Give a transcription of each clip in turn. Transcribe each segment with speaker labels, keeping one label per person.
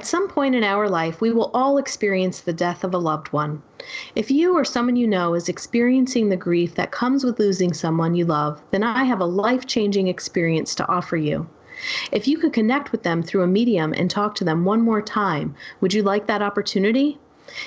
Speaker 1: At some point in our life, we will all experience the death of a loved one. If you or someone you know is experiencing the grief that comes with losing someone you love, then I have a life-changing experience to offer you. If you could connect with them through a medium and talk to them one more time, would you like that opportunity?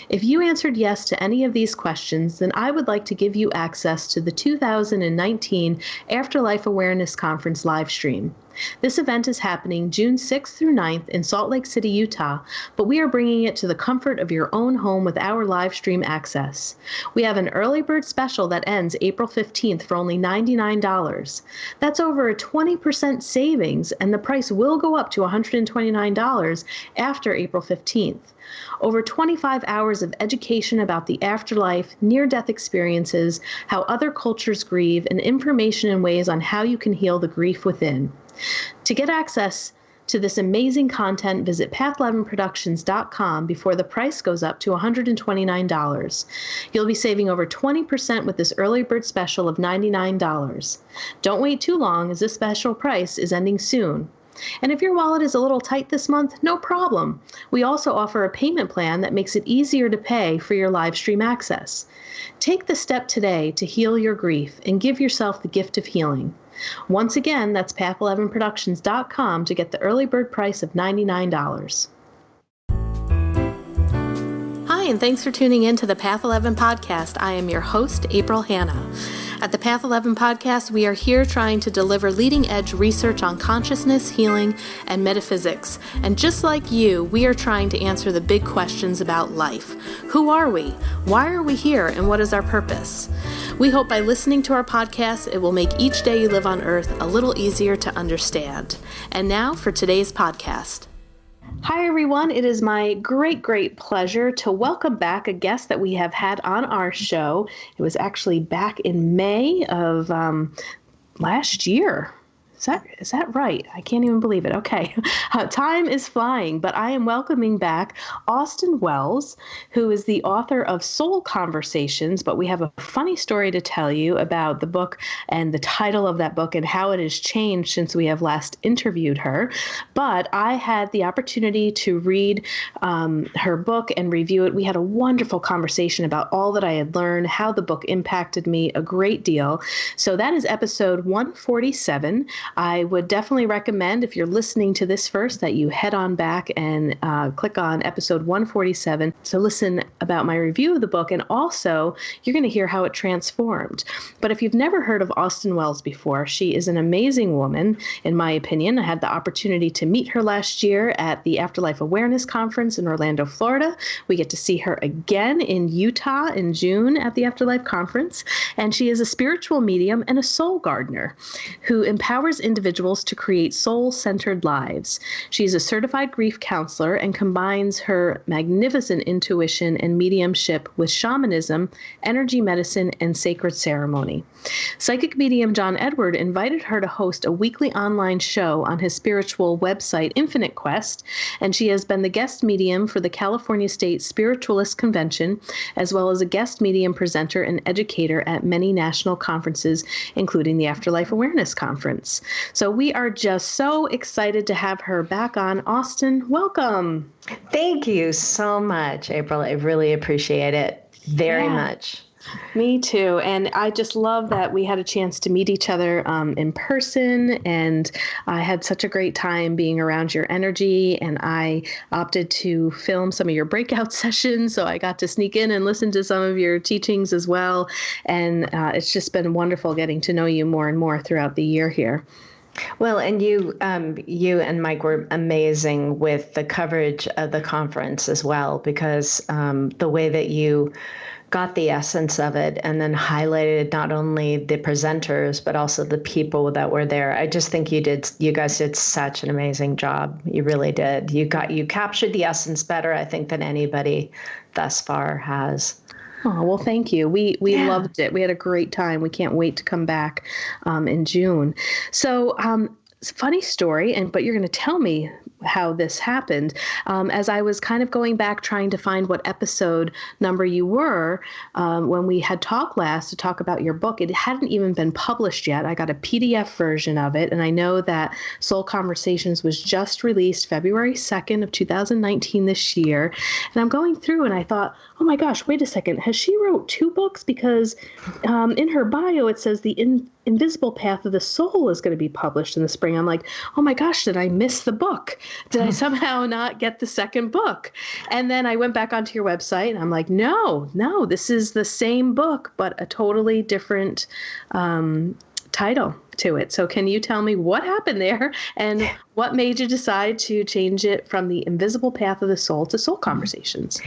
Speaker 1: If you answered yes to any of these questions, then I would like to give you access to the 2019 Afterlife Awareness Conference live stream. This event is happening June 6th through 9th in Salt Lake City, Utah, but we are bringing it to the comfort of your own home with our live stream access. We have an early bird special that ends April 15th for only $99. That's over a 20% savings, and the price will go up to $129 after April 15th. Over 25 hours of education about the afterlife, near-death experiences, how other cultures grieve, and information and ways on how you can heal the grief within. To get access to this amazing content, visit path11productions.com before the price goes up to $129. You'll be saving over 20% with this early bird special of $99. Don't wait too long, as this special price is ending soon. And if your wallet is a little tight this month, no problem. We also offer a payment plan that makes it easier to pay for your live stream access. Take the step today to heal your grief and give yourself the gift of healing. Once again, that's path11productions.com to get the early bird price of $99. Hi, and thanks for tuning in to the Path 11 podcast. I am your host, April Hanna. At the Path 11 podcast, we are here trying to deliver leading-edge research on consciousness, healing, and metaphysics. And just like you, we are trying to answer the big questions about life. Who are we? Why are we here? And what is our purpose? We hope by listening to our podcast, it will make each day you live on Earth a little easier to understand. And now for today's podcast. Hi, everyone. It is my great pleasure to welcome back a guest that we have had on our show. It was actually back in May of last year. Is that right? I can't even believe it. Okay. Time is flying, but I am welcoming back Austyn Wells, who is the author of Soul Conversations, but we have a funny story to tell you about the book and the title of that book and how it has changed since we have last interviewed her. But I had the opportunity to read her book and review it. We had a wonderful conversation about all that I had learned, how the book impacted me a great deal. So that is episode 147. I would definitely recommend, if you're listening to this first, that you head on back and click on episode 147 to listen about my review of the book, and also you're going to hear how it transformed. But if you've never heard of Austyn Wells before, she is an amazing woman, in my opinion. I had the opportunity to meet her last year at the Afterlife Awareness Conference in Orlando, Florida. We get to see her again in Utah in June at the Afterlife Conference, and she is a spiritual medium and a soul gardener who empowers individuals to create soul-centered lives. She's a certified grief counselor and combines her magnificent intuition and mediumship with shamanism, energy medicine, and sacred ceremony. Psychic medium John Edward invited her to host a weekly online show on his spiritual website, Infinite Quest, and she has been the guest medium for the California State Spiritualist Convention, as well as a guest medium presenter and educator at many national conferences, including the Afterlife Awareness Conference. So we are just so excited to have her back on. Austyn, welcome.
Speaker 2: Thank you so much, April. I really appreciate it very much.
Speaker 1: Me too. And I just love that we had a chance to meet each other in person, and I had such a great time being around your energy, and I opted to film some of your breakout sessions, so I got to sneak in and listen to some of your teachings as well, and it's just been wonderful getting to know you more and more throughout the year here.
Speaker 2: Well, and you and Mike were amazing with the coverage of the conference as well, because the way that you got the essence of it and then highlighted not only the presenters, but also the people that were there. I just think you guys did such an amazing job. You really did. You captured the essence better, I think, than anybody thus far has.
Speaker 1: Oh, well, thank you. We loved it. We had a great time. We can't wait to come back in June. So, it's a funny story, but you're going to tell me how this happened. As I was kind of going back trying to find what episode number you were when we had talked last to talk about your book, it hadn't even been published yet. I got a PDF version of it, and I know that Soul Conversations was just released February 2nd of 2019 this year. And I'm going through and I thought, oh my gosh, wait a second, has she wrote 2 books? Because in her bio it says the Invisible Path of the Soul is going to be published in the spring. I'm like, oh my gosh, did I miss the book? Did I somehow not get the second book? And then I went back onto your website and I'm like, no, this is the same book, but a totally different title to it. So can you tell me what happened there and what made you decide to change it from the Invisible Path of the Soul to Soul Conversations?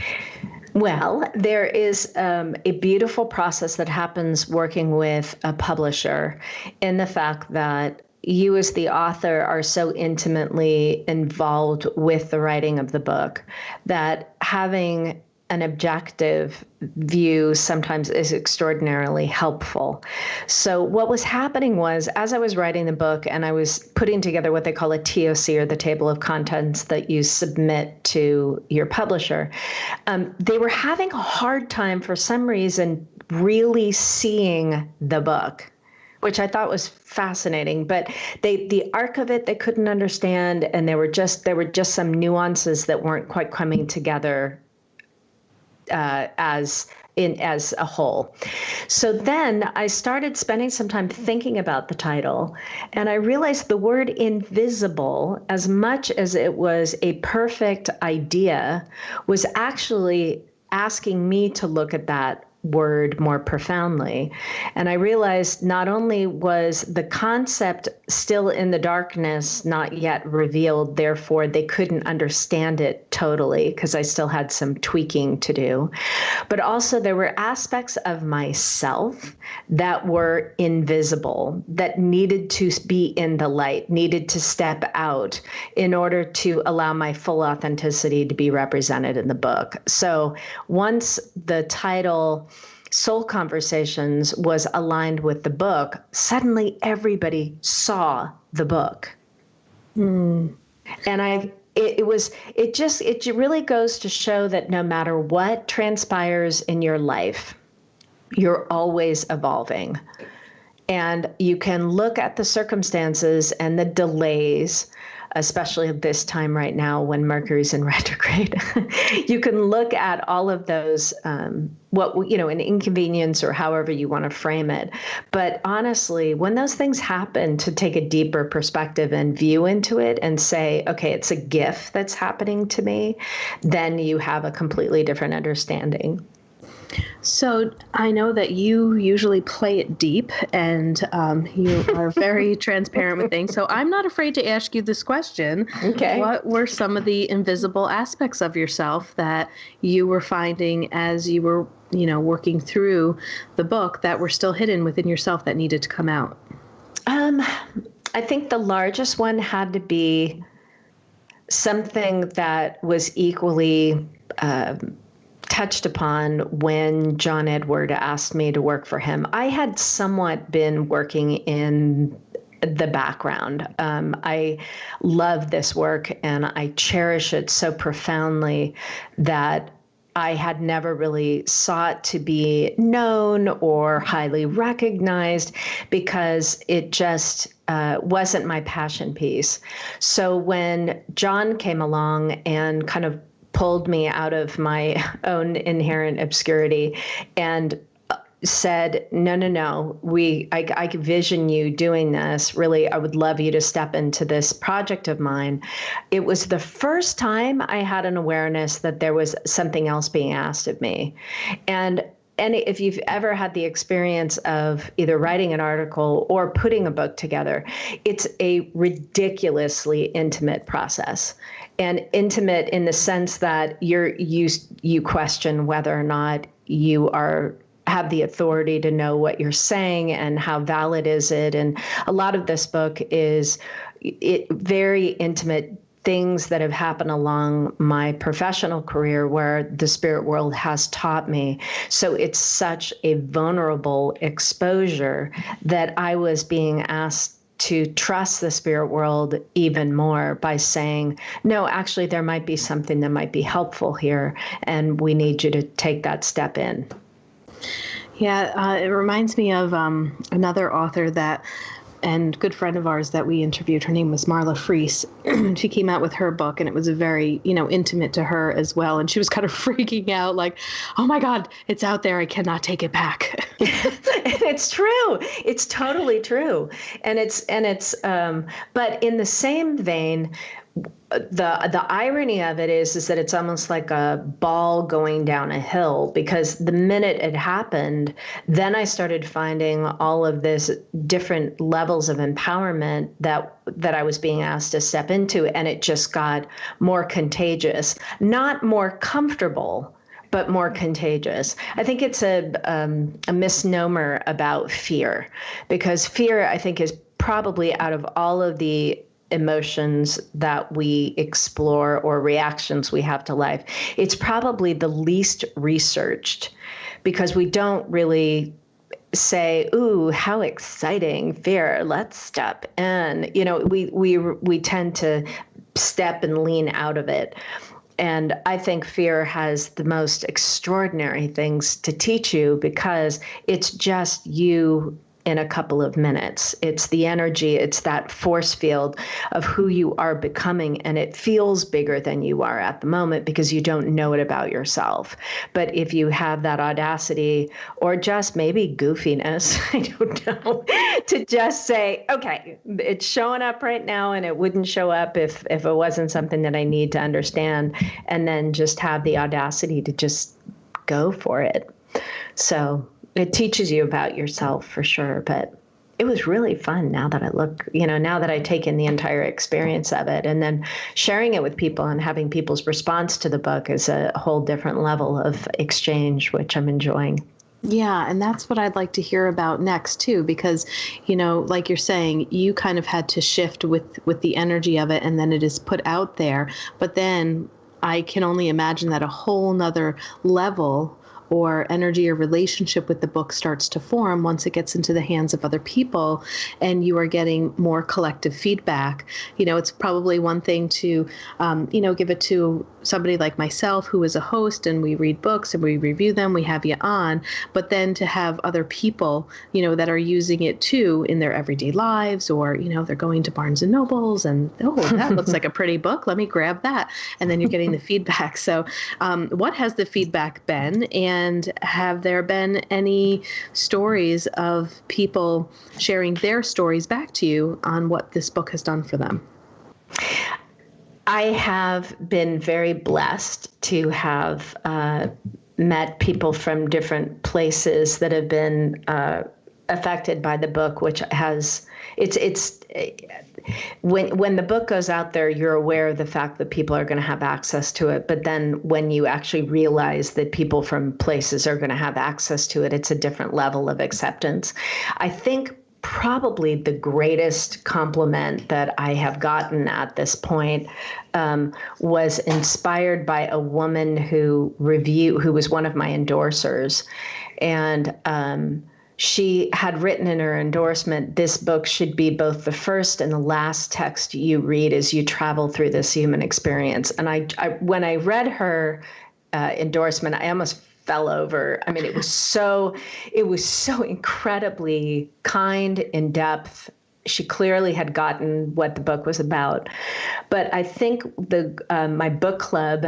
Speaker 2: Well, there is a beautiful process that happens working with a publisher in the fact that you as the author are so intimately involved with the writing of the book that having an objective view sometimes is extraordinarily helpful. So what was happening was, as I was writing the book and I was putting together what they call a TOC, or the table of contents that you submit to your publisher, they were having a hard time for some reason really seeing the book, which I thought was fascinating. But the arc of it, they couldn't understand, and there were just some nuances that weren't quite coming together as a whole. So then I started spending some time thinking about the title, and I realized the word invisible, as much as it was a perfect idea, was actually asking me to look at that word more profoundly. And I realized not only was the concept still in the darkness, not yet revealed, therefore they couldn't understand it totally because I still had some tweaking to do, but also there were aspects of myself that were invisible, that needed to be in the light, needed to step out in order to allow my full authenticity to be represented in the book. So once the title Soul Conversations was aligned with the book, suddenly everybody saw the book. And it really goes to show that no matter what transpires in your life, you're always evolving. And you can look at the circumstances and the delays, especially this time right now when Mercury's in retrograde. You can look at all of those, an inconvenience or however you want to frame it. But honestly, when those things happen, to take a deeper perspective and view into it and say, okay, it's a gift that's happening to me, then you have a completely different understanding.
Speaker 1: So I know that you usually play it deep and you are very transparent with things. So I'm not afraid to ask you this question.
Speaker 2: Okay.
Speaker 1: What were some of the invisible aspects of yourself that you were finding as you were, working through the book that were still hidden within yourself that needed to come out?
Speaker 2: I think the largest one had to be something that was equally touched upon when John Edward asked me to work for him. I had somewhat been working in the background. I love this work and I cherish it so profoundly that I had never really sought to be known or highly recognized because it just wasn't my passion piece. So when John came along and kind of pulled me out of my own inherent obscurity and said, no, I could vision you doing this. Really, I would love you to step into this project of mine. It was the first time I had an awareness that there was something else being asked of me. And if you've ever had the experience of either writing an article or putting a book together, it's a ridiculously intimate process. And intimate in the sense that you question whether or not you have the authority to know what you're saying and how valid is it. And a lot of this book is very intimate things that have happened along my professional career where the spirit world has taught me. So it's such a vulnerable exposure that I was being asked to trust the spirit world even more by saying, no, actually, there might be something that might be helpful here, and we need you to take that step in.
Speaker 1: Yeah, it reminds me of another author and good friend of ours that we interviewed. Her name was Marla Freese. She came out with her book, and it was a very, intimate to her as well. And she was kind of freaking out, like, oh my God, it's out there. I cannot take it back.
Speaker 2: It's true. It's totally true. But in the same vein, the irony of it is that it's almost like a ball going down a hill, because the minute it happened, then I started finding all of this different levels of empowerment that I was being asked to step into, and it just got more contagious, not more comfortable, but more contagious. I think it's a misnomer about fear, because fear, I think, is probably, out of all of the emotions that we explore or reactions we have to life, it's probably the least researched, because we don't really say, ooh, how exciting, fear, let's step in. We tend to step and lean out of it. And I think fear has the most extraordinary things to teach you, because it's just you in a couple of minutes. It's the energy, it's that force field of who you are becoming, and it feels bigger than you are at the moment because you don't know it about yourself. But if you have that audacity, or just maybe goofiness, I don't know, to just say, okay, it's showing up right now, and it wouldn't show up if it wasn't something that I need to understand, and then just have the audacity to just go for it. So it teaches you about yourself for sure, but it was really fun now that I look, now that I take in the entire experience of it, and then sharing it with people and having people's response to the book is a whole different level of exchange, which I'm enjoying.
Speaker 1: Yeah, and that's what I'd like to hear about next too, because, like you're saying, you kind of had to shift with the energy of it, and then it is put out there. But then I can only imagine that a whole nother level or energy or relationship with the book starts to form once it gets into the hands of other people, and you are getting more collective feedback. It's probably one thing to, give it to somebody like myself who is a host, and we read books and we review them, we have you on, but then to have other people, that are using it too in their everyday lives, or, they're going to Barnes and Nobles and, oh, that looks like a pretty book, let me grab that. And then you're getting the feedback. So what has the feedback been? And have there been any stories of people sharing their stories back to you on what this book has done for them?
Speaker 2: I have been very blessed to have met people from different places that have been affected by the book, which has when the book goes out there, you're aware of the fact that people are going to have access to it. But then when you actually realize that people from places are going to have access to it, it's a different level of acceptance. I think probably the greatest compliment that I have gotten at this point was inspired by a woman who was one of my endorsers. And she had written in her endorsement, this book should be both the first and the last text you read as you travel through this human experience. And I when I read her endorsement, I almost fell over. I mean, it was so incredibly kind, in depth. She clearly had gotten what the book was about. But I think my book club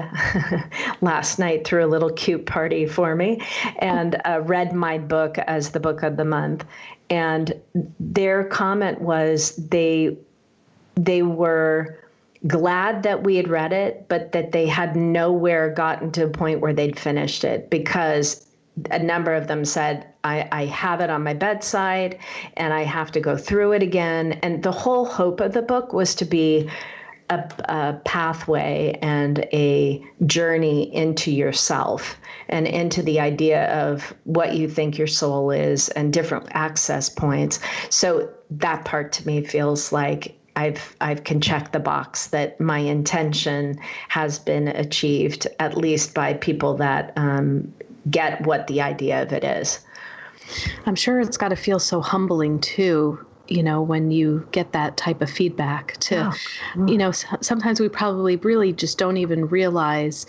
Speaker 2: last night threw a little cute party for me and read my book as the book of the month. And their comment was they were glad that we had read it, but that they had nowhere gotten to a point where they'd finished it, because a number of them said, I have it on my bedside and I have to go through it again. And the whole hope of the book was to be a pathway and a journey into yourself and into the idea of what you think your soul is and different access points. So that part to me feels like I can check the box that my intention has been achieved, at least by people that get what the idea of it is.
Speaker 1: I'm sure it's got to feel so humbling too, when you get that type of feedback to, sometimes we probably really just don't even realize,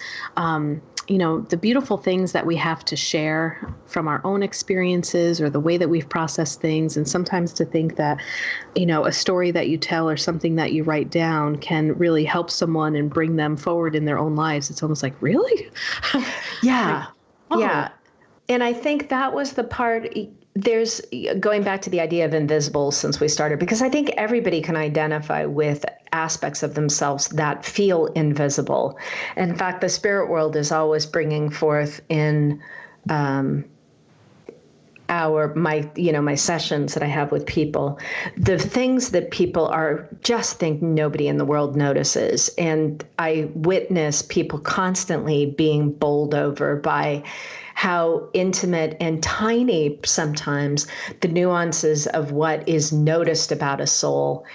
Speaker 1: the beautiful things that we have to share from our own experiences or the way that we've processed things. And sometimes to think that, a story that you tell or something that you write down can really help someone and bring them forward in their own lives. It's almost like, really?
Speaker 2: Yeah. Yeah. And I think that was the part. There's going back to the idea of invisible since we started, because I think everybody can identify with aspects of themselves that feel invisible. In fact, the spirit world is always bringing forth in my sessions that I have with people, the things that people just think nobody in the world notices. And I witness people constantly being bowled over by how intimate and tiny sometimes the nuances of what is noticed about a soul.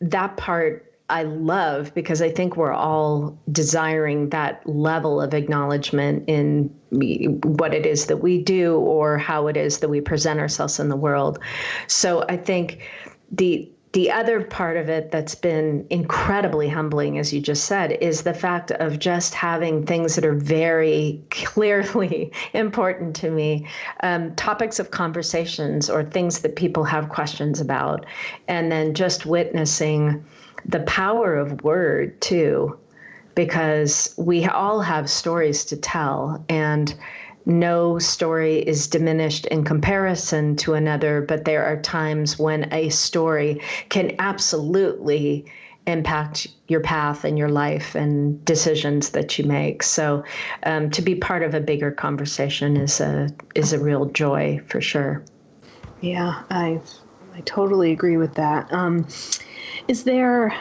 Speaker 2: That part I love, because I think we're all desiring that level of acknowledgement in what it is that we do or how it is that we present ourselves in the world. So I think the other part of it that's been incredibly humbling, as you just said, is the fact of just having things that are very clearly important to me, topics of conversations or things that people have questions about, and then just witnessing the power of word too, because we all have stories to tell, and no story is diminished in comparison to another, but there are times when a story can absolutely impact your path and your life and decisions that you make. So to be part of a bigger conversation is a real joy for sure.
Speaker 1: Yeah, I totally agree with that. Is there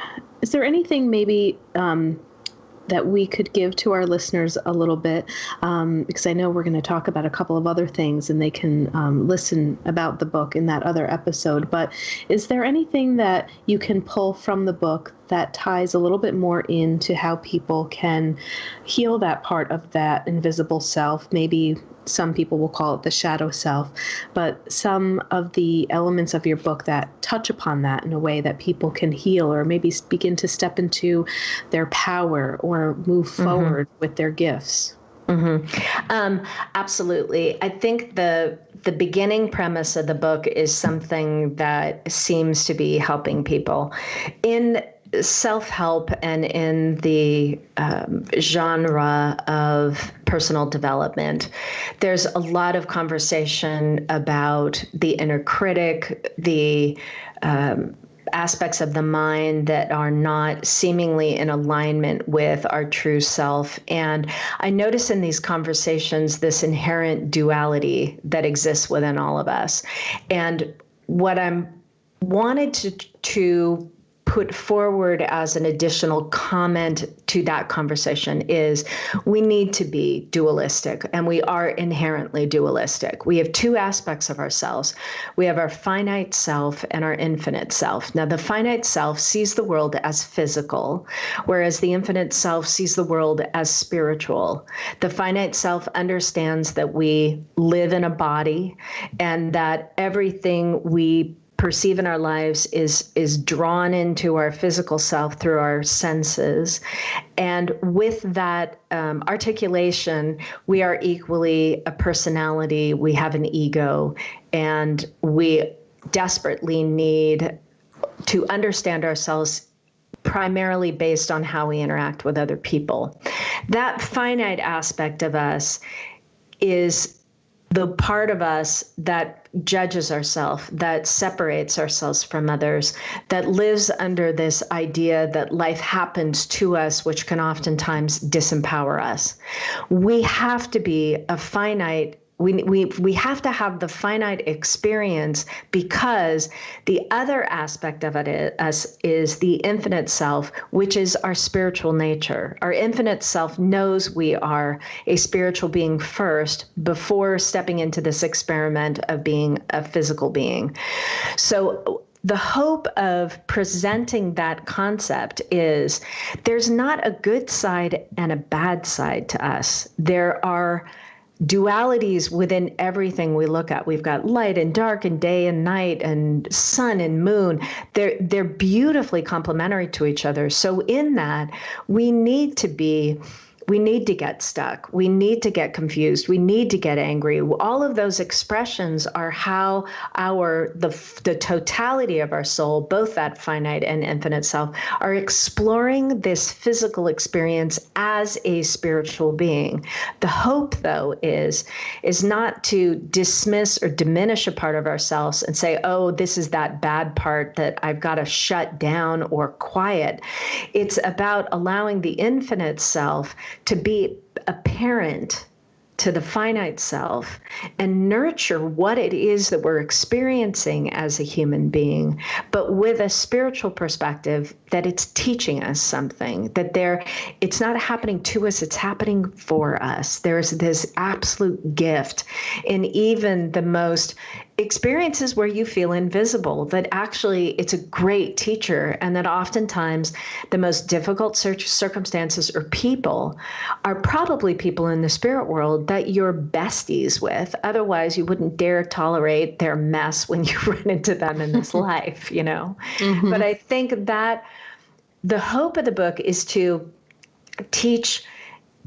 Speaker 1: anything maybe that we could give to our listeners a little bit, because I know we're going to talk about a couple of other things and they can listen about the book in that other episode. But is there anything that you can pull from the book that ties a little bit more into how people can heal that part of that invisible self? Maybe some people will call it the shadow self, but some of the elements of your book that touch upon that in a way that people can heal or maybe begin to step into their power or move forward with their gifts.
Speaker 2: Absolutely. I think the beginning premise of the book is something that seems to be helping people. In self-help and in the genre of personal development, there's a lot of conversation about the inner critic, the aspects of the mind that are not seemingly in alignment with our true self. And I notice in these conversations this inherent duality that exists within all of us. And what I'm wanted to put forward as an additional comment to that conversation is we need to be dualistic, and we are inherently dualistic. We have two aspects of ourselves. We have our finite self and our infinite self. Now, the finite self sees the world as physical, whereas the infinite self sees the world as spiritual. The finite self understands that we live in a body and that everything we perceive in our lives is drawn into our physical self through our senses. And with that articulation, we are equally a personality, we have an ego, and we desperately need to understand ourselves primarily based on how we interact with other people. That finite aspect of us is the part of us that judges ourselves, that separates ourselves from others, that lives under this idea that life happens to us, which can oftentimes disempower us. We have to be a finite. We have to have the finite experience, because the other aspect of it is the infinite self, which is our spiritual nature. Our infinite self knows we are a spiritual being first before stepping into this experiment of being a physical being. So the hope of presenting that concept is there's not a good side and a bad side to us. There are dualities within everything we look at. We've got light and dark and day and night and sun and moon. They're beautifully complementary to each other. So in that, we need to get stuck. We need to get confused. We need to get angry. All of those expressions are how the totality of our soul, both that finite and infinite self, are exploring this physical experience as a spiritual being. The hope, though, is not to dismiss or diminish a part of ourselves and say, oh, this is that bad part that I've got to shut down or quiet. It's about allowing the infinite self to be a parent to the finite self and nurture what it is that we're experiencing as a human being, but with a spiritual perspective that it's teaching us something, that it's not happening to us, it's happening for us. There's this absolute gift in even the most experiences where you feel invisible, that actually it's a great teacher, and that oftentimes the most difficult circumstances or people are probably people in the spirit world that you're besties with. Otherwise, you wouldn't dare tolerate their mess when you run into them in this life, you know? Mm-hmm. But I think that the hope of the book is to teach,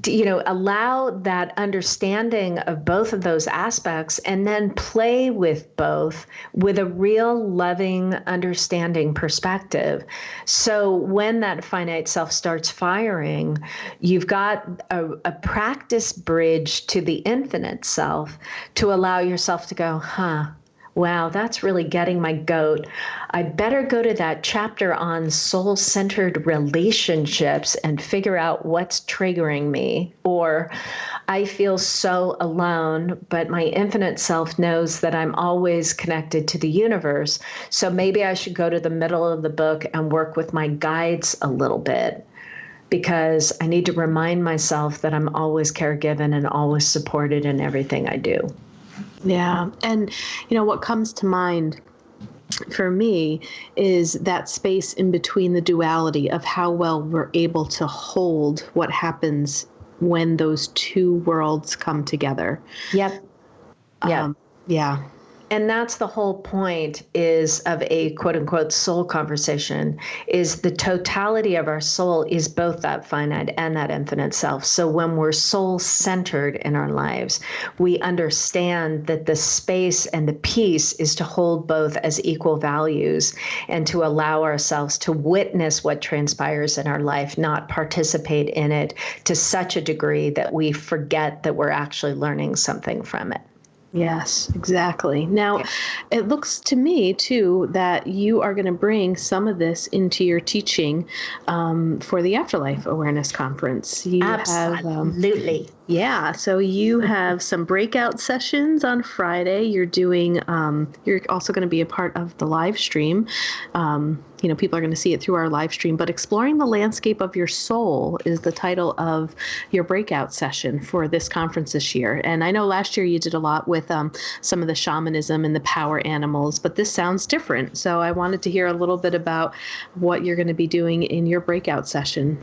Speaker 2: allow that understanding of both of those aspects and then play with both with a real loving, understanding perspective. So when that finite self starts firing, you've got a practice bridge to the infinite self to allow yourself to go, wow, that's really getting my goat. I better go to that chapter on soul-centered relationships and figure out what's triggering me. Or I feel so alone, but my infinite self knows that I'm always connected to the universe. So maybe I should go to the middle of the book and work with my guides a little bit, because I need to remind myself that I'm always caregiven and always supported in everything I do.
Speaker 1: Yeah. And, what comes to mind for me is that space in between the duality of how well we're able to hold what happens when those two worlds come together.
Speaker 2: Yep. Yeah.
Speaker 1: Yeah.
Speaker 2: And that's the whole point is of a quote unquote soul conversation, is the totality of our soul is both that finite and that infinite self. So when we're soul centered in our lives, we understand that the space and the peace is to hold both as equal values and to allow ourselves to witness what transpires in our life, not participate in it to such a degree that we forget that we're actually learning something from it.
Speaker 1: Yes, exactly. Now, It looks to me, too, that you are going to bring some of this into your teaching for the Afterlife Awareness Conference.
Speaker 2: Absolutely.
Speaker 1: Yeah. So you have some breakout sessions on Friday. You're also going to be a part of the live stream. People are going to see it through our live stream, but Exploring the Landscape of Your Soul is the title of your breakout session for this conference this year. And I know last year you did a lot with some of the shamanism and the power animals, but this sounds different. So I wanted to hear a little bit about what you're going to be doing in your breakout session.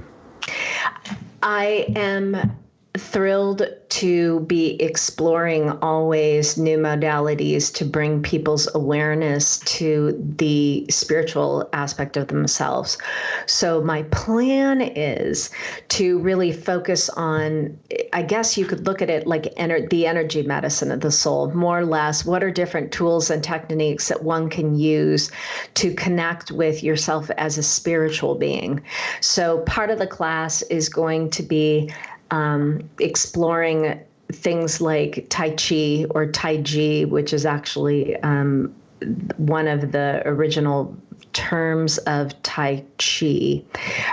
Speaker 2: I am thrilled to be exploring always new modalities to bring people's awareness to the spiritual aspect of themselves. So my plan is to really focus on, I guess you could look at it like the energy medicine of the soul, more or less. What are different tools and techniques that one can use to connect with yourself as a spiritual being? So part of the class is going to be exploring things like Tai Chi or Tai Chi, which is actually one of the original terms of Tai Chi,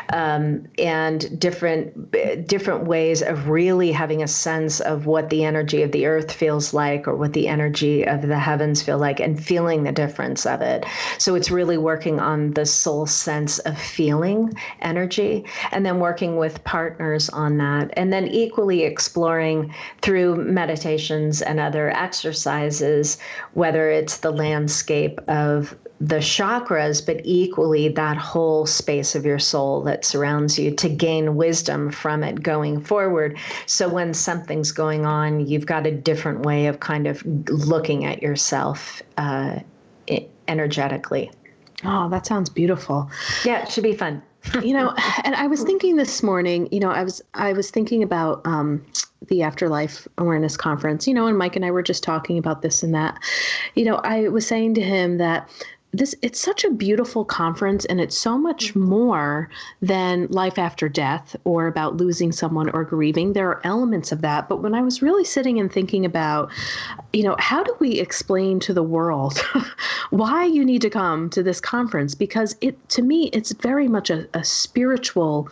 Speaker 2: and different ways of really having a sense of what the energy of the earth feels like, or what the energy of the heavens feel like, and feeling the difference of it. So it's really working on the soul sense of feeling energy, and then working with partners on that, and then equally exploring through meditations and other exercises, whether it's the landscape of the chakras, but but equally that whole space of your soul that surrounds you to gain wisdom from it going forward. So when something's going on, you've got a different way of kind of looking at yourself energetically.
Speaker 1: Oh, that sounds beautiful.
Speaker 2: Yeah, it should be fun.
Speaker 1: And I was thinking this morning, I was thinking about the Afterlife Awareness Conference, and Mike and I were just talking about this and that. I was saying to him that it's such a beautiful conference, and it's so much more than life after death or about losing someone or grieving. There are elements of that. But when I was really sitting and thinking about, how do we explain to the world why you need to come to this conference? Because to me, it's very much a spiritual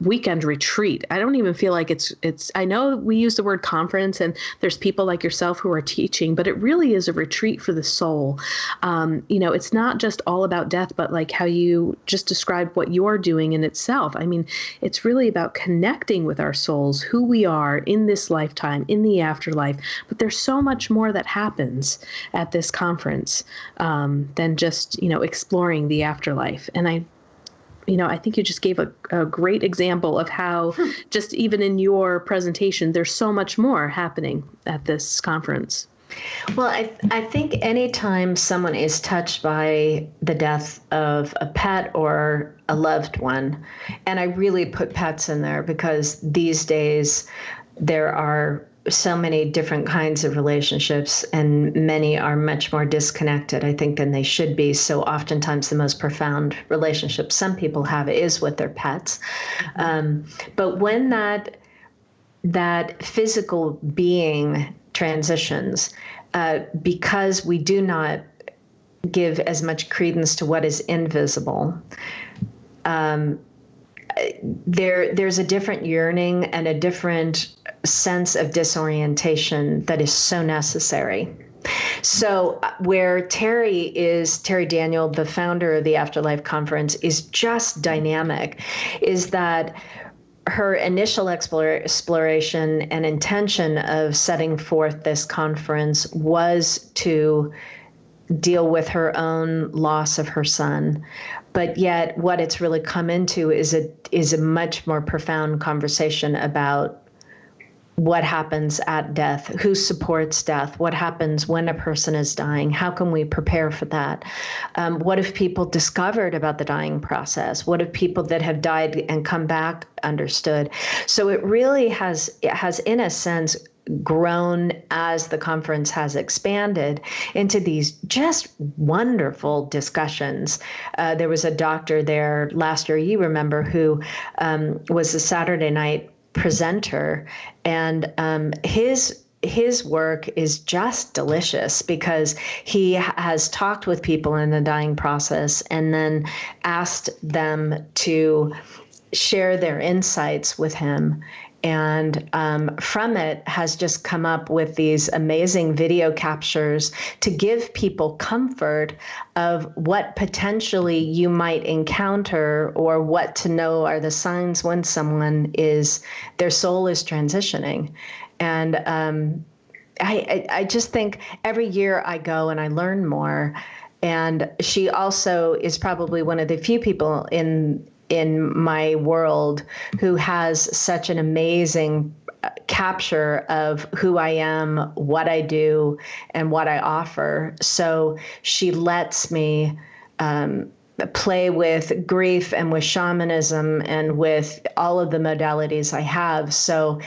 Speaker 1: weekend retreat. I don't even feel like it's, I know we use the word conference and there's people like yourself who are teaching, but it really is a retreat for the soul. It's not just all about death, but like how you just described what you're doing in itself. I mean, it's really about connecting with our souls, who we are in this lifetime, in the afterlife. But there's so much more that happens at this conference than just, exploring the afterlife. And I think you just gave a great example of how just even in your presentation, there's so much more happening at this conference.
Speaker 2: Well, I think anytime someone is touched by the death of a pet or a loved one, and I really put pets in there because these days there are so many different kinds of relationships, and many are much more disconnected, I think, than they should be. So oftentimes the most profound relationship some people have is with their pets. But when that physical being transitions, because we do not give as much credence to what is invisible, there's a different yearning and a different sense of disorientation that is so necessary. So where Terry Daniel, the founder of the Afterlife Conference, is just dynamic, is that her initial exploration and intention of setting forth this conference was to deal with her own loss of her son. But yet what it's really come into is a much more profound conversation about what happens at death, who supports death, what happens when a person is dying, how can we prepare for that? What have people discovered about the dying process? What have people that have died and come back understood? So it really has in a sense grown as the conference has expanded into these just wonderful discussions. There was a doctor there last year, you remember, who was a Saturday night presenter, and his work is just delicious because he has talked with people in the dying process and then asked them to share their insights with him. And from it has just come up with these amazing video captures to give people comfort of what potentially you might encounter or what to know are the signs when their soul is transitioning. And I just think every year I go and I learn more. And she also is probably one of the few people in my world who has such an amazing capture of who I am, what I do, and what I offer. So she lets me play with grief and with shamanism and with all of the modalities I have. So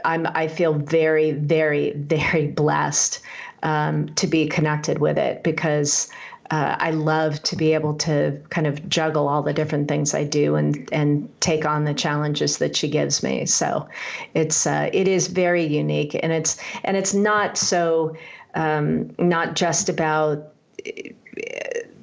Speaker 2: I feel very, very, very blessed to be connected with it because I love to be able to kind of juggle all the different things I do and take on the challenges that she gives me. So it is very unique, and it's not so not just about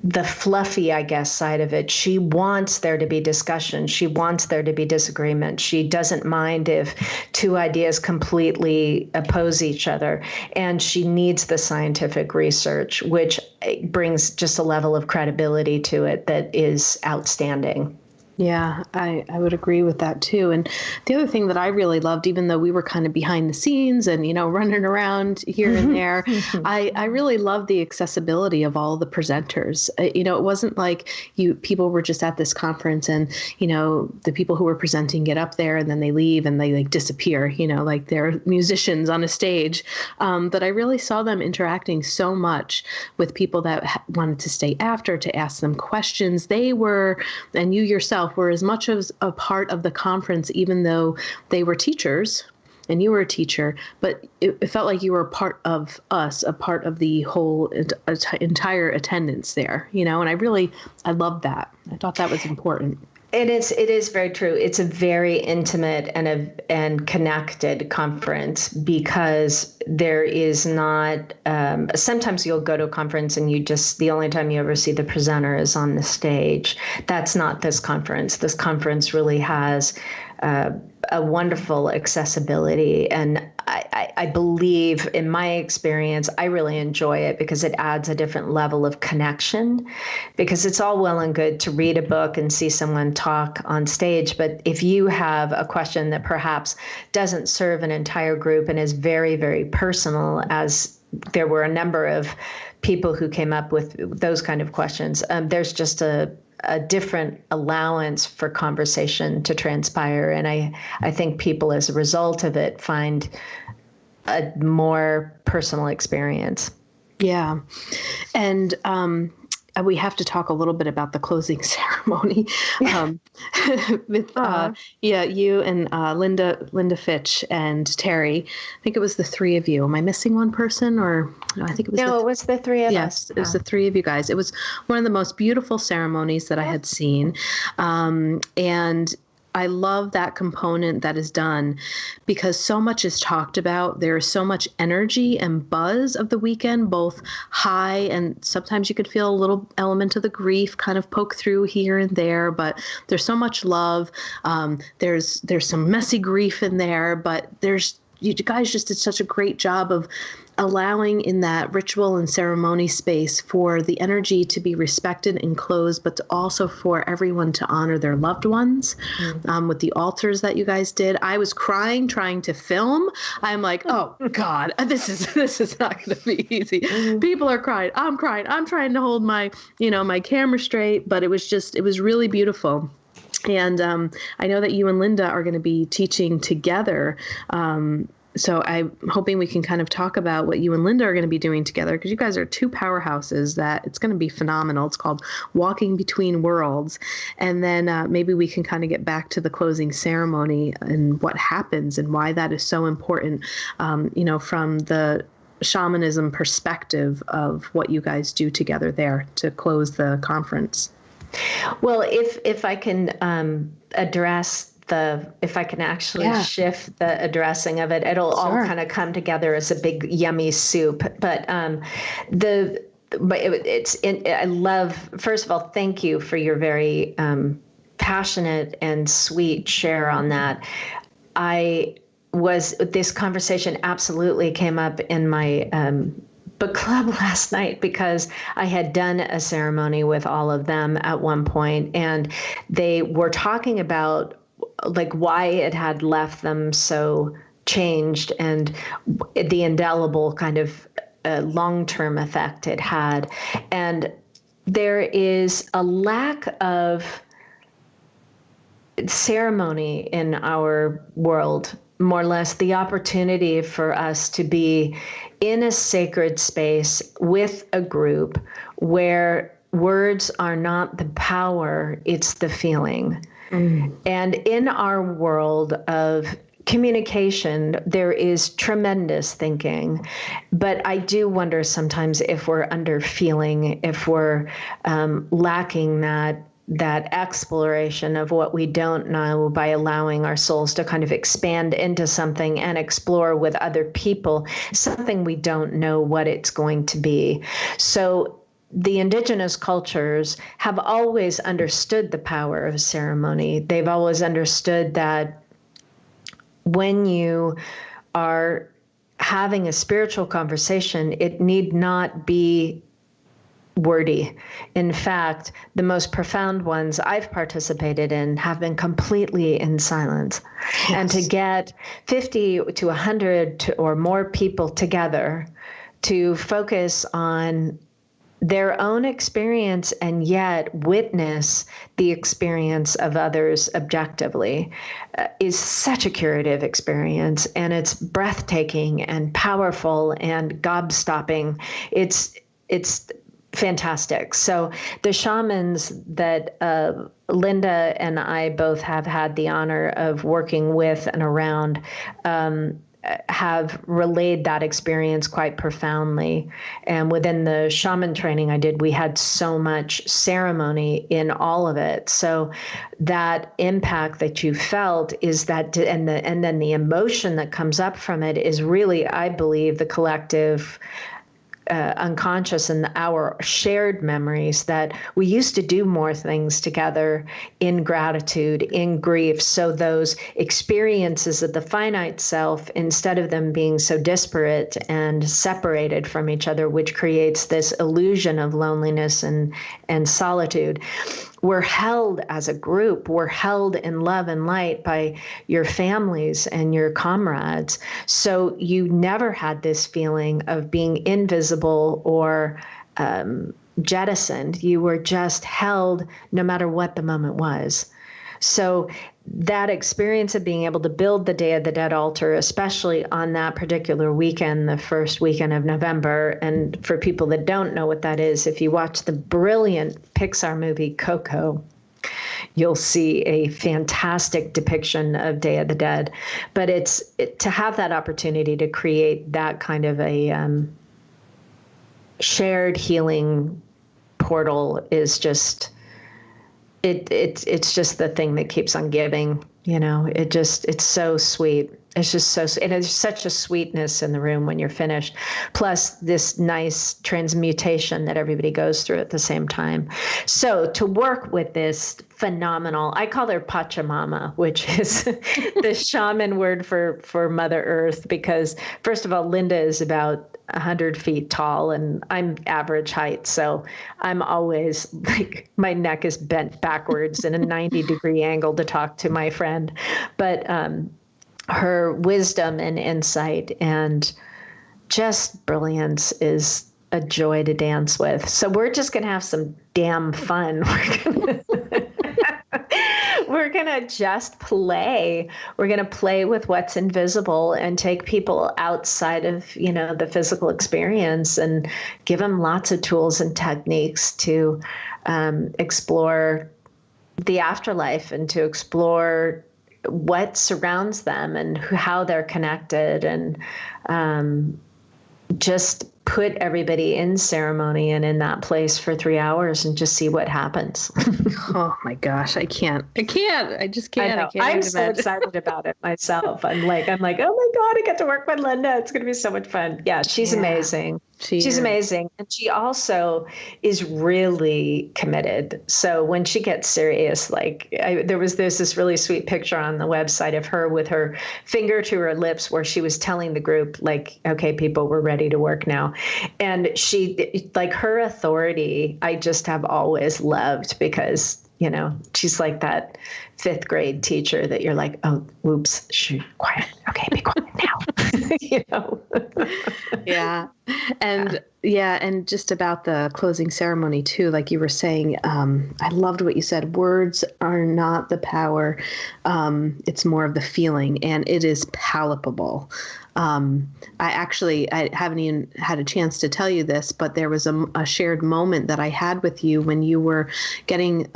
Speaker 2: the fluffy, I guess, side of it. She wants there to be discussion. She wants there to be disagreement. She doesn't mind if two ideas completely oppose each other. And she needs the scientific research, which brings just a level of credibility to it that is outstanding.
Speaker 3: Yeah, I would agree with that too. And the other thing that I really loved, even though we were kind of behind the scenes and, running around here and there, I really loved the accessibility of all the presenters. It wasn't like people were just at this conference and, the people who were presenting get up there and then they leave and they like disappear, like they're musicians on a stage. But I really saw them interacting so much with people that wanted to stay after to ask them questions. They were, and you yourself, were as much as a part of the conference, even though they were teachers and you were a teacher, but it felt like you were a part of us, a part of the whole entire attendance there, and I loved that. I thought that was important.
Speaker 2: It is very true. It's a very intimate and connected conference because there is not, sometimes you'll go to a conference and the only time you ever see the presenter is on the stage. That's not this conference. This conference really has a wonderful accessibility. And I believe, in my experience, I really enjoy it because it adds a different level of connection, because it's all well and good to read a book and see someone talk on stage. But if you have a question that perhaps doesn't serve an entire group and is very, very personal, as there were a number of people who came up with those kind of questions, there's just a different allowance for conversation to transpire. And I think people, as a result of it, find a more personal experience.
Speaker 3: Yeah. And we have to talk a little bit about the closing ceremony with you and Linda Fitch and Terry. I think it was the three of you. Am I missing one person? Or I think it was
Speaker 2: it was the three of us.
Speaker 3: Yes, it was the three of you guys. It was one of the most beautiful ceremonies that I had seen, and I love that component that is done because so much is talked about. There is so much energy and buzz of the weekend, both high and sometimes you could feel a little element of the grief kind of poke through here and there, but there's so much love. There's some messy grief in there, but you guys just did such a great job of allowing in that ritual and ceremony space for the energy to be respected and closed, but also for everyone to honor their loved ones. With the altars that you guys did. I was crying trying to film. I'm like, oh God, this is not going to be easy. People are crying. I'm crying. I'm trying to hold my camera straight, but it was really beautiful. And I know that you and Linda are going to be teaching together. So I'm hoping we can kind of talk about what you and Linda are going to be doing together, because you guys are two powerhouses that it's going to be phenomenal. It's called Walking Between Worlds. And then maybe we can kind of get back to the closing ceremony and what happens and why that is so important, from the shamanism perspective of what you guys do together there to close the conference.
Speaker 2: Well, if I can address if I can actually shift the addressing of it, it'll all kind of come together as a big yummy soup. But I love, first of all, thank you for your very passionate and sweet share on that. This conversation absolutely came up in my book club last night because I had done a ceremony with all of them at one point, and they were talking about like why it had left them so changed and the indelible kind of long-term effect it had. And there is a lack of ceremony in our world, more or less the opportunity for us to be in a sacred space with a group where words are not the power, it's the feeling. And in our world of communication, there is tremendous thinking, but I do wonder sometimes if we're under feeling, if we're lacking that exploration of what we don't know by allowing our souls to kind of expand into something and explore with other people, something we don't know what it's going to be. So the indigenous cultures have always understood the power of ceremony. They've always understood that when you are having a spiritual conversation, it need not be wordy. In fact, the most profound ones I've participated in have been completely in silence. Yes. And to get 50 to 100 or more people together to focus on their own experience and yet witness the experience of others objectively is such a curative experience. And it's breathtaking and powerful and gobstopping. It's fantastic. So the shamans that Linda and I both have had the honor of working with and around have relayed that experience quite profoundly. And within the shaman training I did, we had so much ceremony in all of it. So that impact that you felt is that, and then the emotion that comes up from it is really, I believe, the collective unconscious and our shared memories that we used to do more things together in gratitude, in grief. So those experiences of the finite self, instead of them being so disparate and separated from each other, which creates this illusion of loneliness and solitude, we're held as a group, we're held in love and light by your families and your comrades. So you never had this feeling of being invisible or jettisoned. You were just held no matter what the moment was. So that experience of being able to build the Day of the Dead altar, especially on that particular weekend, the first weekend of November, and for people that don't know what that is, if you watch the brilliant Pixar movie Coco, you'll see a fantastic depiction of Day of the Dead. But to have that opportunity to create that kind of a shared healing portal is just... It's just the thing that keeps on giving, it's so sweet. It's just so, and there's such a sweetness in the room when you're finished, plus this nice transmutation that everybody goes through at the same time. So to work with this phenomenal, I call her Pachamama, which is the shaman word for Mother Earth, because first of all, Linda is about 100 feet tall and I'm average height. So I'm always like, my neck is bent backwards in a 90-degree angle to talk to my friend. But her wisdom and insight and just brilliance is a joy to dance with. So we're just going to have some damn fun. We're going to just play. We're going to play with what's invisible and take people outside of, the physical experience and give them lots of tools and techniques to explore the afterlife and to explore what surrounds them and how they're connected, and just put everybody in ceremony and in that place for 3 hours and just see what happens.
Speaker 3: Oh my gosh, I just can't.
Speaker 2: I'm so excited about it myself. I'm like, oh my God, I get to work with Linda. It's going to be so much fun. Yeah, she's amazing. She's amazing. And she also is really committed. So when she gets serious, there's this really sweet picture on the website of her with her finger to her lips where she was telling the group, okay, people, we're ready to work now. And she, her authority, I just have always loved, because she's like that 5th grade teacher that you're like, oh, whoops, shh, quiet. Okay, be quiet now.
Speaker 3: Yeah. And just about the closing ceremony too, like you were saying, I loved what you said. Words are not the power. It's more of the feeling, and it is palpable. I haven't even had a chance to tell you this, but there was a shared moment that I had with you when you were getting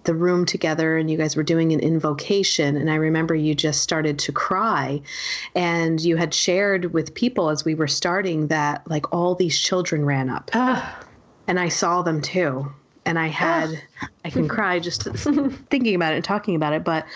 Speaker 3: the room together and you guys were doing an invocation. And I remember you just started to cry, and you had shared with people as we were starting that all these children ran up and I saw them too. And I had I can cry just thinking about it and talking about it. But,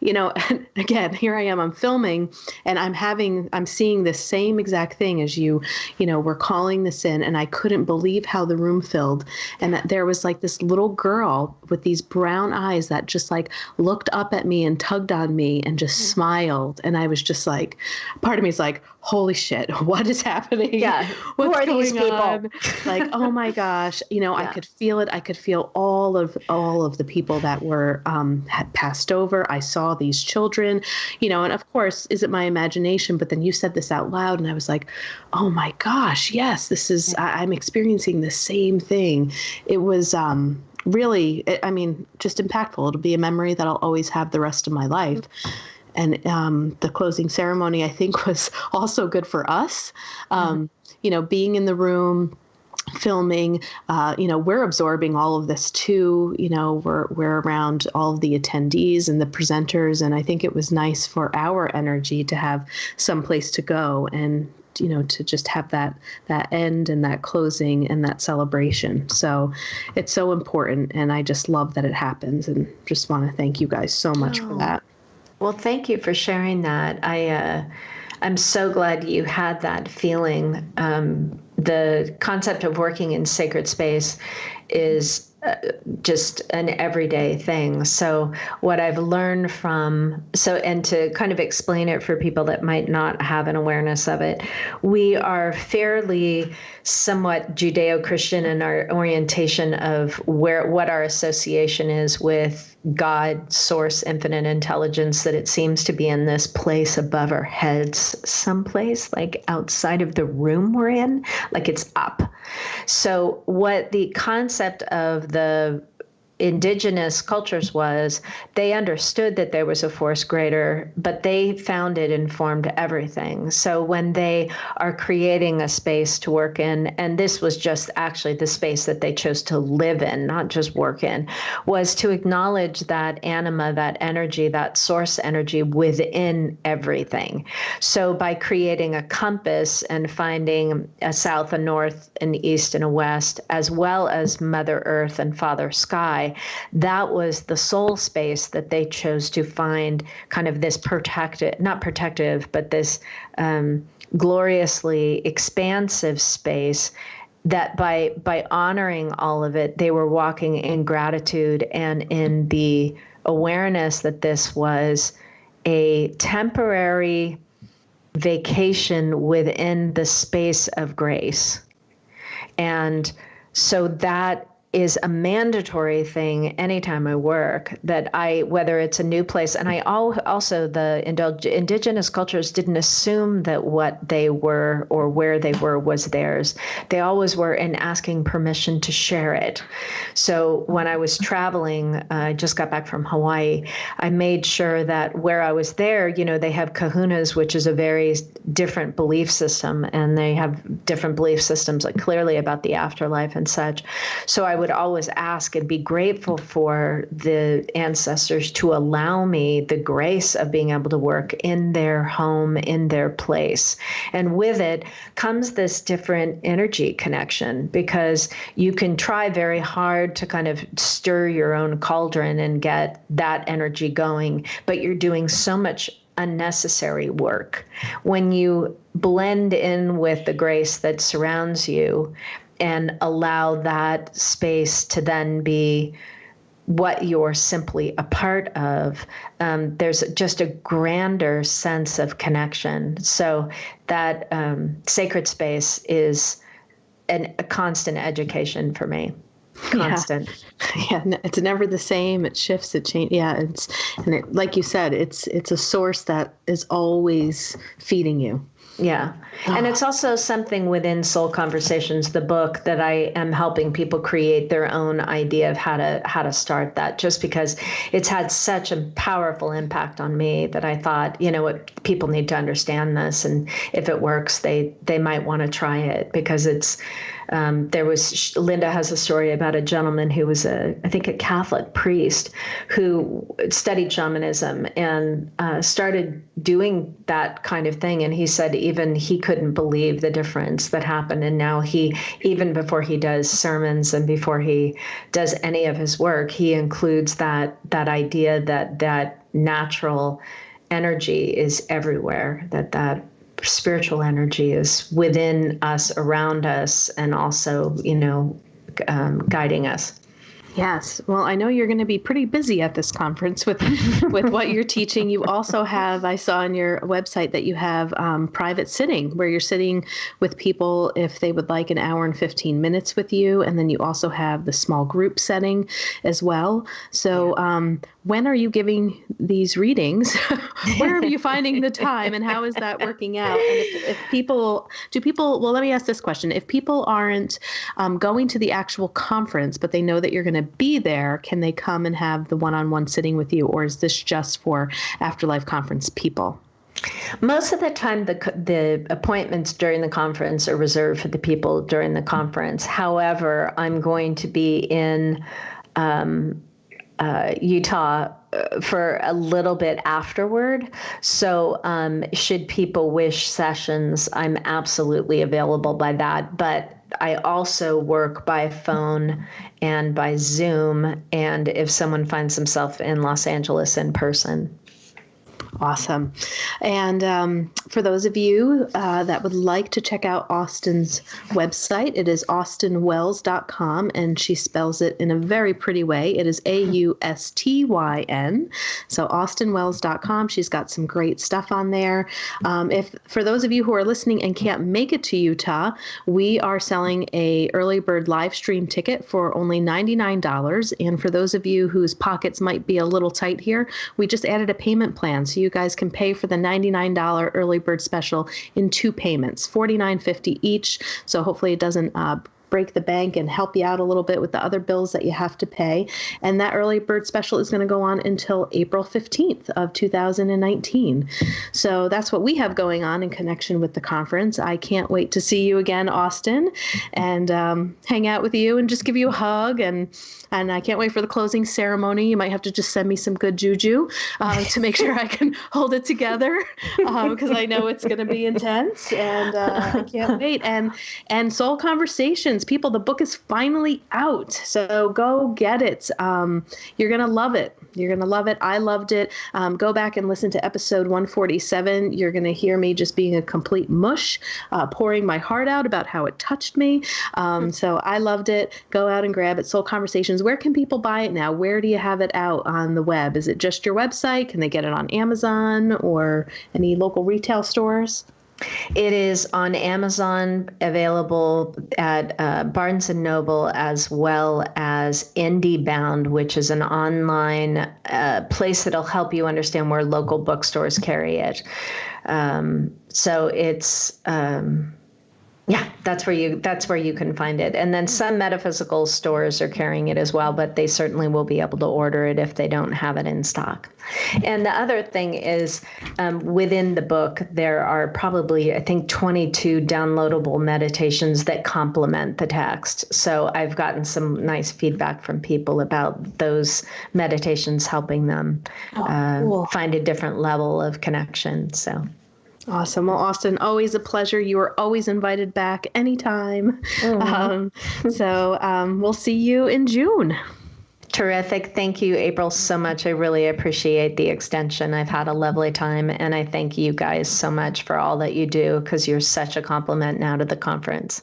Speaker 3: and again, here I am, I'm filming and I'm seeing the same exact thing as you, we're calling this in, and I couldn't believe how the room filled. And that there was like this little girl with these brown eyes that just like looked up at me and tugged on me and just smiled. And I was just like, part of me is like, holy shit, what is happening?
Speaker 2: Yeah.
Speaker 3: What's
Speaker 2: Who are these
Speaker 3: going
Speaker 2: people?
Speaker 3: on? Like, oh my gosh, I could feel it. I could feel all of the people that were had passed over. I saw these children, and of course, is it my imagination? But then you said this out loud, and I was like, oh my gosh, yes, this is. I'm experiencing the same thing. It was really, just impactful. It'll be a memory that I'll always have the rest of my life. And the closing ceremony, I think, was also good for us. Being in the room, filming, we're absorbing all of this too. We're around all of the attendees and the presenters, and I think it was nice for our energy to have some place to go and to just have that end and that closing and that celebration. So it's so important, and I just love that it happens, and just want to thank you guys so much for that.
Speaker 2: Well, thank you for sharing that. I'm so glad you had that feeling. The concept of working in sacred space is just an everyday thing. So what I've learned and to kind of explain it for people that might not have an awareness of it, we are fairly somewhat Judeo-Christian in our orientation of what our association is with God, source, infinite intelligence, that it seems to be in this place above our heads, someplace like outside of the room we're in, like it's up. So what the concept of the indigenous cultures was, they understood that there was a force greater, but they found it informed everything. So when they are creating a space to work in, and this was just actually the space that they chose to live in, not just work in, was to acknowledge that anima, that energy, that source energy within everything. So by creating a compass and finding a south, a north, an east, and a west, as well as Mother Earth and Father Sky, that was the soul space that they chose to find kind of this not protective, but this gloriously expansive space that by honoring all of it, they were walking in gratitude and in the awareness that this was a temporary vacation within the space of grace. And so that is a mandatory thing anytime I work, that whether it's a new place, and I also, the indigenous cultures didn't assume that what they were or where they were was theirs. They always were in asking permission to share it. So when I was traveling, I just got back from Hawaii, I made sure that where I was there, they have kahunas, which is a very different belief system, and they have different belief systems, like clearly about the afterlife and such. So I would always ask and be grateful for the ancestors to allow me the grace of being able to work in their home, in their place. And with it comes this different energy connection, because you can try very hard to kind of stir your own cauldron and get that energy going, but you're doing so much unnecessary work. When you blend in with the grace that surrounds you and allow that space to then be what you're simply a part of, there's just a grander sense of connection. So that sacred space is a constant education for me. Constant.
Speaker 3: Yeah, it's never the same. It shifts, it changes. Yeah, like you said, it's a source that is always feeding you.
Speaker 2: Yeah. And it's also something within Soul Conversations, the book, that I am helping people create their own idea of how to start that, just because it's had such a powerful impact on me that I thought, what, people need to understand this. And if it works, they might want to try it, because it's Linda has a story about a gentleman who was I think a Catholic priest who studied shamanism and started doing that kind of thing. And he said even he couldn't believe the difference that happened. And now even before he does sermons and before he does any of his work, he includes that idea that natural energy is everywhere, that spiritual energy is within us, around us, and also, guiding us.
Speaker 3: Yes. Well, I know you're going to be pretty busy at this conference with what you're teaching. You also have, I saw on your website that you have private sitting where you're sitting with people if they would like an hour and 15 minutes with you. And then you also have the small group setting as well. So when are you giving these readings? Where are you finding the time and how is that working out? And if people, well, let me ask this question. If people aren't going to the actual conference, but they know that you're going to be there, can they come and have the one-on-one sitting with you, or is this just for Afterlife Conference people?
Speaker 2: Most of the time, the appointments during the conference are reserved for the people during the conference. However, I'm going to be in Utah for a little bit afterward. So should people wish sessions, I'm absolutely available by that. But I also work by phone and by Zoom, and if someone finds themselves in Los Angeles in person.
Speaker 3: Awesome. And for those of you that would like to check out Austyn's website, it is austynwells.com, and she spells it in a very pretty way. It is Austyn. So austynwells.com. She's got some great stuff on there. If for those of you who are listening and can't make it to Utah, we are selling a early bird live stream ticket for only $99. And for those of you whose pockets might be a little tight here, we just added a payment plan. So you guys can pay for the $99 early bird special in 2 payments, $49.50 each. So hopefully it doesn't break the bank and help you out a little bit with the other bills that you have to pay. And that early bird special is going to go on until April 15th of 2019. So that's what we have going on in connection with the conference. I can't wait to see you again, Austyn, and hang out with you and just give you a hug. And I can't wait for the closing ceremony. You might have to just send me some good juju to make sure I can hold it together because I know it's going to be intense. And I can't wait. And Soul Conversations, people, the book is finally out. So go get it. You're going to love it. You're going to love it. I loved it. Go back and listen to episode 147. You're going to hear me just being a complete mush, pouring my heart out about how it touched me. So I loved it. Go out and grab it. Soul Conversations. Where can people buy it now? Where do you have it out on the web? Is it just your website? Can they get it on Amazon or any local retail stores?
Speaker 2: It is on Amazon, available at Barnes & Noble, as well as IndieBound, which is an online place that'll help you understand where local bookstores carry it. So it's... yeah, that's where you can find it. And then some metaphysical stores are carrying it as well, but they certainly will be able to order it if they don't have it in stock. And the other thing is within the book, there are probably, I think, 22 downloadable meditations that complement the text. So I've gotten some nice feedback from people about those meditations helping them cool. Find a different level of connection. So.
Speaker 3: Awesome. Well, Austyn, always a pleasure. You are always invited back anytime. So we'll see you in June.
Speaker 2: Terrific. Thank you, April, so much. I really appreciate the extension. I've had a lovely time, and I thank you guys so much for all that you do, because you're such a compliment now to the conference.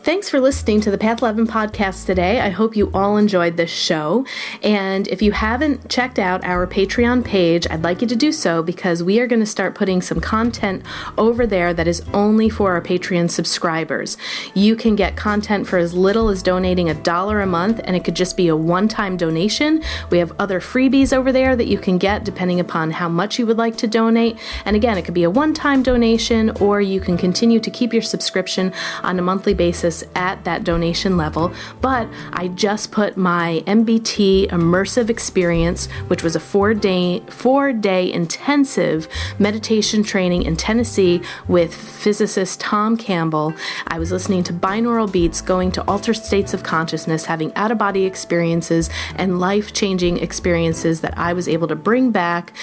Speaker 1: Thanks for listening to the Path 11 podcast today. I hope you all enjoyed this show. And if you haven't checked out our Patreon page, I'd like you to do so, because we are going to start putting some content over there that is only for our Patreon subscribers. You can get content for as little as donating $1 a month, and it could just be a one-time donation. We have other freebies over there that you can get depending upon how much you would like to donate. And again, it could be a one-time donation, or you can continue to keep your subscription on a monthly basis basis at that donation level, but I just put my MBT immersive experience, which was a four-day intensive meditation training in Tennessee with physicist Tom Campbell. I was listening to binaural beats, going to altered states of consciousness, having out-of-body experiences and life-changing experiences that I was able to bring back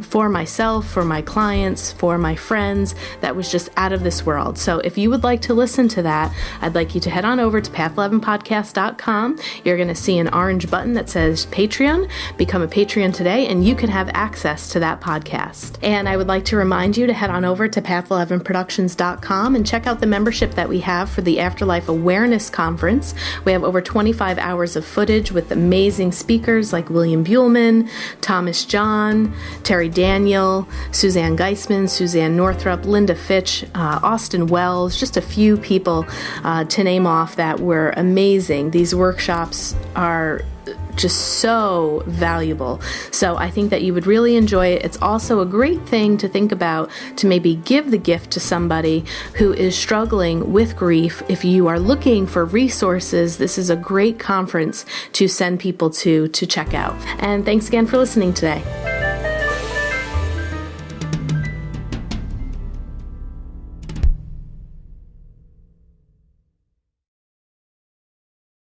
Speaker 1: for myself, for my clients, for my friends. That was just out of this world. So if you would like to listen to that, I'd like you to head on over to path11podcast.com. You're going to see an orange button that says Patreon. Become a Patreon today, and you can have access to that podcast. And I would like to remind you to head on over to path11productions.com and check out the membership that we have for the Afterlife Awareness Conference. We have over 25 hours of footage with amazing speakers like William Buhlman, Thomas John, Terry Daniel, Suzanne Geisman, Suzanne Northrup, Linda Fitch, Austyn Wells, just a few people to name off that were amazing. These workshops are just so valuable. So I think that you would really enjoy it. It's also a great thing to think about, to maybe give the gift to somebody who is struggling with grief. If you are looking for resources, this is a great conference to send people to check out. And thanks again for listening today.